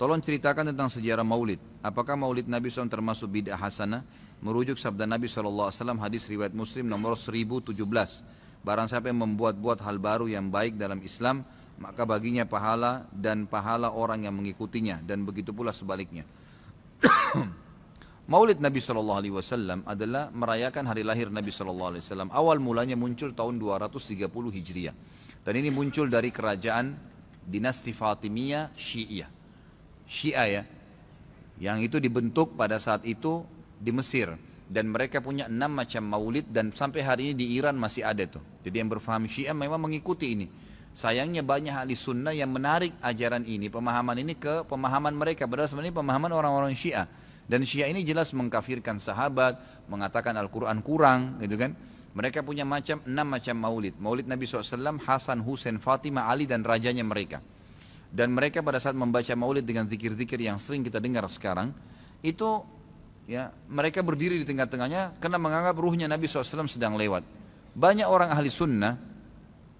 Tolong ceritakan tentang sejarah maulid. Apakah maulid Nabi SAW termasuk bid'ah hasanah? Merujuk sabda Nabi SAW, hadis riwayat Muslim nomor 1017. Barang siapa yang membuat-buat hal baru yang baik dalam Islam, maka baginya pahala dan pahala orang yang mengikutinya, dan begitu pula sebaliknya. Maulid Nabi SAW adalah merayakan hari lahir Nabi SAW. Awal mulanya muncul tahun 230 Hijriah. Dan ini muncul dari kerajaan dinasti Fatimiyah Syiah. Syiah ya, yang itu dibentuk pada saat itu di Mesir. Dan mereka punya 6 macam maulid, dan sampai hari ini di Iran masih ada tuh. Jadi yang berfaham Syiah memang mengikuti ini. Sayangnya banyak ahli sunnah yang menarik ajaran ini, pemahaman ini ke pemahaman mereka, padahal sebenarnya pemahaman orang-orang Syiah. Dan Syiah ini jelas mengkafirkan sahabat, mengatakan Al-Quran kurang, gitu kan. Mereka punya 6 macam maulid. Maulid Nabi SAW, Hasan, Husain, Fatimah, Ali, dan rajanya mereka. Dan mereka pada saat membaca maulid dengan zikir-zikir yang sering kita dengar sekarang, itu ya mereka berdiri di tengah-tengahnya karena menganggap ruhnya Nabi SAW sedang lewat. Banyak orang ahli sunnah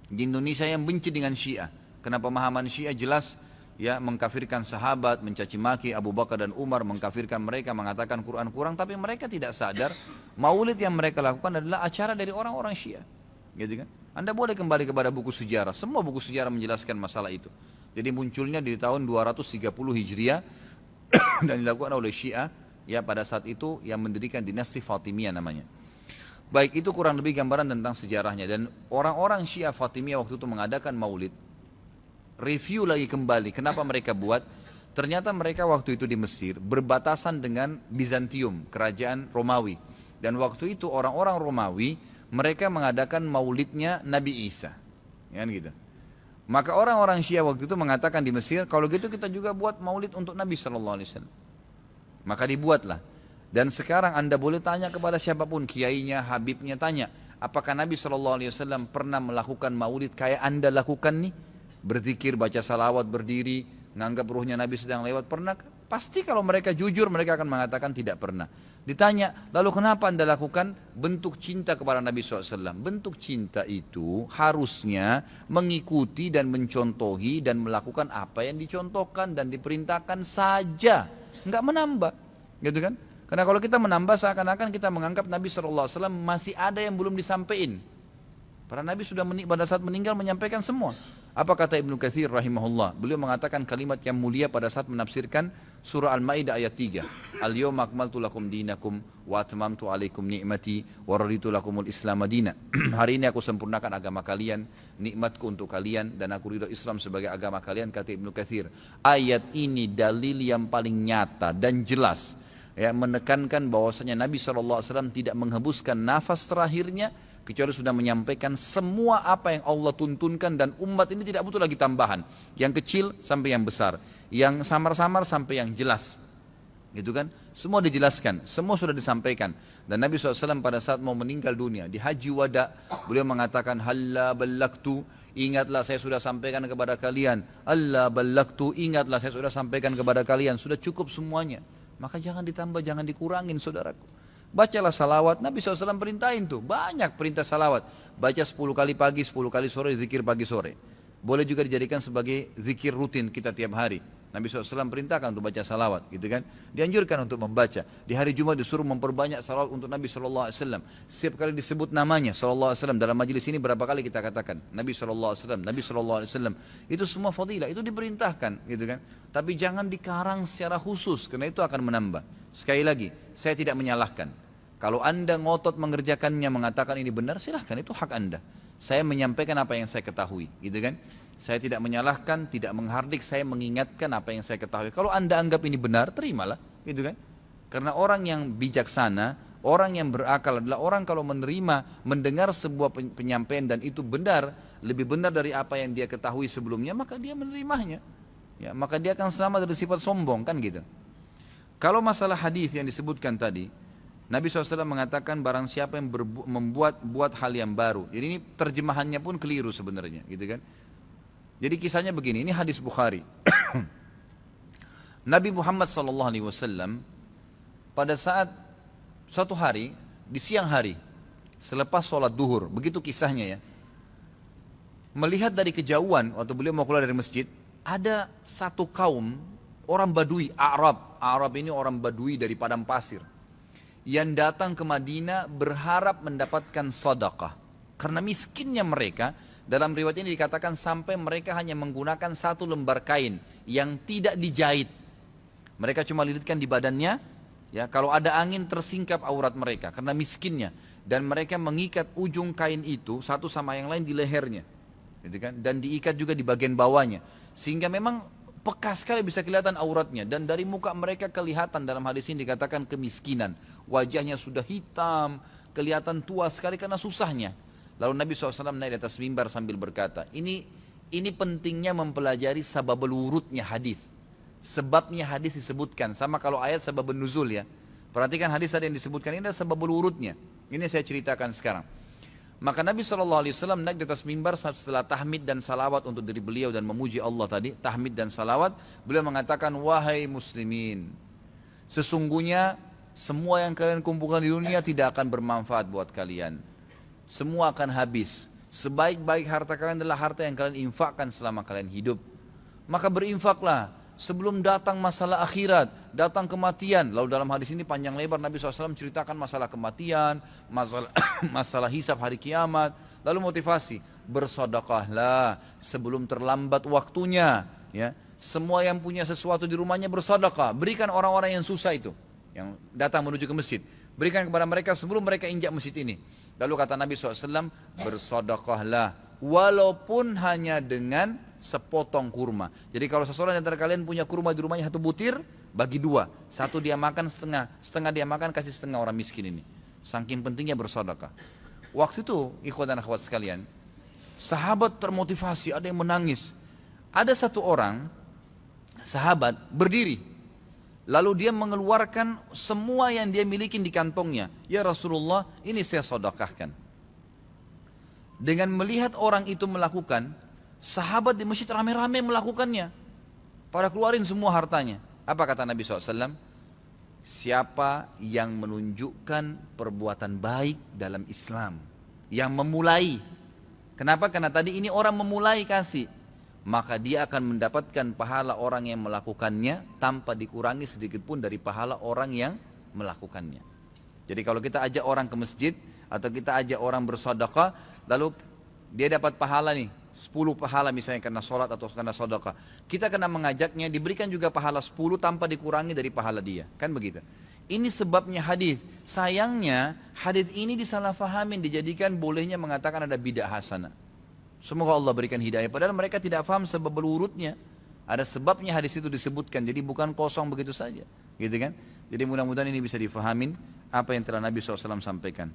di Indonesia yang benci dengan Syiah, karena pemahaman Syiah jelas ya mengkafirkan sahabat, mencaci maki Abu Bakar dan Umar, mengkafirkan mereka, mengatakan Quran kurang, tapi mereka tidak sadar maulid yang mereka lakukan adalah acara dari orang-orang Syiah, gitu kan? Anda boleh kembali kepada buku sejarah, semua buku sejarah menjelaskan masalah itu. Jadi munculnya di tahun 230 Hijriah dan dilakukan oleh Syiah ya pada saat itu yang mendirikan dinasti Fatimiyah namanya. Baik, itu kurang lebih gambaran tentang sejarahnya. Dan orang-orang Syiah Fatimiyah waktu itu mengadakan maulid. Review lagi kembali kenapa mereka buat. Ternyata mereka waktu itu di Mesir berbatasan dengan Bizantium, kerajaan Romawi. Dan waktu itu orang-orang Romawi mereka mengadakan maulidnya Nabi Isa, kan gitu. Maka orang-orang Syiah waktu itu mengatakan di Mesir, kalau gitu kita juga buat maulid untuk Nabi SAW. Maka dibuatlah. Dan sekarang Anda boleh tanya kepada siapapun, kiainya, habibnya, tanya, apakah Nabi SAW pernah melakukan maulid kayak Anda lakukan nih? Berzikir, baca salawat, berdiri, menganggap ruhnya Nabi sedang lewat, pernah? Pasti kalau mereka jujur, mereka akan mengatakan tidak pernah. Ditanya, lalu kenapa Anda lakukan? Bentuk cinta kepada Nabi SAW. Bentuk cinta itu harusnya mengikuti dan mencontohi dan melakukan apa yang dicontohkan dan diperintahkan saja, nggak menambah, gitu kan? Karena kalau kita menambah seakan-akan kita menganggap Nabi SAW masih ada yang belum disampaikan. Para Nabi sudah pada saat meninggal menyampaikan semua. Apa kata Ibnu Katsir rahimahullah? Beliau mengatakan kalimat yang mulia pada saat menafsirkan surah Al-Maidah ayat 3. Al-yawma akmaltu lakum dinakum wa atmamtu alaikum ni'mati wa raditu lakumul Islam madina. Hari ini aku sempurnakan agama kalian, nikmatku untuk kalian, dan aku ridho Islam sebagai agama kalian, kata Ibnu Katsir. Ayat ini dalil yang paling nyata dan jelas ya, menekankan bahwasanya Nabi SAW tidak menghembuskan nafas terakhirnya kecuali sudah menyampaikan semua apa yang Allah tuntunkan, dan umat ini tidak butuh lagi tambahan, yang kecil sampai yang besar, yang samar-samar sampai yang jelas, gitu kan? Semua dijelaskan, semua sudah disampaikan. Dan Nabi SAW pada saat mau meninggal dunia di Haji Wada, beliau mengatakan halla ballagtu, ingatlah saya sudah sampaikan kepada kalian. Allah ballagtu, ingatlah saya sudah sampaikan kepada kalian. Sudah cukup semuanya, maka jangan ditambah, jangan dikurangin, saudaraku. Bacalah salawat, Nabi SAW perintahin tuh, banyak perintah salawat. Baca 10 kali pagi, 10 kali sore, zikir pagi sore. Boleh juga dijadikan sebagai zikir rutin kita tiap hari. Nabi SAW perintahkan untuk baca salawat, gitu kan. Dianjurkan untuk membaca. Di hari Jumat disuruh memperbanyak salawat untuk Nabi SAW. Setiap kali disebut namanya SAW, dalam majelis ini berapa kali kita katakan Nabi SAW, Nabi SAW. Itu semua fadilah, itu diperintahkan, gitu kan. Tapi jangan dikarang secara khusus, karena itu akan menambah. Sekali lagi, saya tidak menyalahkan. Kalau Anda ngotot mengerjakannya, mengatakan ini benar, silahkan, itu hak Anda. Saya menyampaikan apa yang saya ketahui, gitu kan. Saya tidak menyalahkan, tidak menghardik, saya mengingatkan apa yang saya ketahui. Kalau Anda anggap ini benar, terimalah, gitu kan. Karena orang yang bijaksana, orang yang berakal adalah orang kalau menerima, mendengar sebuah penyampaian dan itu benar, lebih benar dari apa yang dia ketahui sebelumnya, maka dia menerimanya. Ya, maka dia akan selamat dari sifat sombong, kan gitu. Kalau masalah hadis yang disebutkan tadi, Nabi SAW mengatakan barang siapa yang membuat hal yang baru. Jadi ini terjemahannya pun keliru sebenarnya, gitu kan. Jadi kisahnya begini, ini hadis Bukhari. Nabi Muhammad SAW pada saat suatu hari, di siang hari, selepas sholat duhur, begitu kisahnya ya, melihat dari kejauhan waktu beliau mau keluar dari masjid, ada satu kaum Orang Badui, Arab. Arab ini orang Badui dari padang pasir. Yang datang ke Madinah berharap mendapatkan sedekah. Karena miskinnya mereka, dalam riwayat ini dikatakan sampai mereka hanya menggunakan satu lembar kain yang tidak dijahit. Mereka cuma lilitkan di badannya, ya, kalau ada angin tersingkap aurat mereka karena miskinnya. Dan mereka mengikat ujung kain itu satu sama yang lain di lehernya, gitu kan? Dan diikat juga di bagian bawahnya. Sehingga memang peka sekali bisa kelihatan auratnya. Dan dari muka mereka kelihatan, dalam hadis ini dikatakan kemiskinan. Wajahnya sudah hitam, kelihatan tua sekali karena susahnya. Lalu Nabi SAW naik di atas mimbar sambil berkata, ini pentingnya mempelajari sababul wurudnya hadis. Sebabnya hadis disebutkan, sama kalau ayat sababun nuzul ya. Perhatikan hadis tadi yang disebutkan, ini adalah sababul wurudnya. Ini saya ceritakan sekarang. Maka Nabi SAW naik di atas mimbar setelah tahmid dan salawat untuk diri beliau dan memuji Allah tadi, tahmid dan salawat, beliau mengatakan, wahai muslimin, sesungguhnya semua yang kalian kumpulkan di dunia tidak akan bermanfaat buat kalian. Semua akan habis. Sebaik-baik harta kalian adalah harta yang kalian infakkan selama kalian hidup. Maka berinfaklah sebelum datang masalah akhirat, datang kematian. Lalu dalam hadis ini panjang lebar Nabi SAW ceritakan masalah kematian, masalah hisab hari kiamat. Lalu motivasi, bersedekahlah sebelum terlambat waktunya. Ya, semua yang punya sesuatu di rumahnya bersedekah. Berikan orang-orang yang susah itu, yang datang menuju ke masjid. Berikan kepada mereka sebelum mereka injak masjid ini. Lalu kata Nabi SAW, bersedekahlah walaupun hanya dengan sepotong kurma. Jadi kalau seseorang antara kalian punya kurma di rumahnya satu butir, bagi dua. Satu dia makan setengah, setengah dia makan, kasih setengah orang miskin ini. Saking pentingnya bersedekah. Waktu itu, ikhwan dan akhwat sekalian, sahabat termotivasi, ada yang menangis. Ada satu orang, sahabat berdiri. Lalu dia mengeluarkan semua yang dia miliki di kantongnya. Ya Rasulullah, ini saya sedekahkan. Dengan melihat orang itu melakukan, sahabat di masjid rame-rame melakukannya. Pada keluarin semua hartanya. Apa kata Nabi SAW? Siapa yang menunjukkan perbuatan baik dalam Islam, yang memulai. Kenapa? Karena tadi ini orang memulai kasih. Maka dia akan mendapatkan pahala orang yang melakukannya tanpa dikurangi sedikit pun dari pahala orang yang melakukannya. Jadi kalau kita ajak orang ke masjid atau kita ajak orang bersedekah, lalu dia dapat pahala nih, 10 pahala misalnya karena sholat atau karena sedekah. Kita kena mengajaknya, diberikan juga pahala 10 tanpa dikurangi dari pahala dia. Kan begitu. Ini sebabnya hadis. Sayangnya hadis ini disalahfahamin, dijadikan bolehnya mengatakan ada bidah hasanah. Semoga Allah berikan hidayah. Padahal mereka tidak faham sebab urutnya. Ada sebabnya hadis itu disebutkan. Jadi bukan kosong begitu saja. Gitu kan? Jadi mudah-mudahan ini bisa difahamin apa yang telah Nabi SAW sampaikan.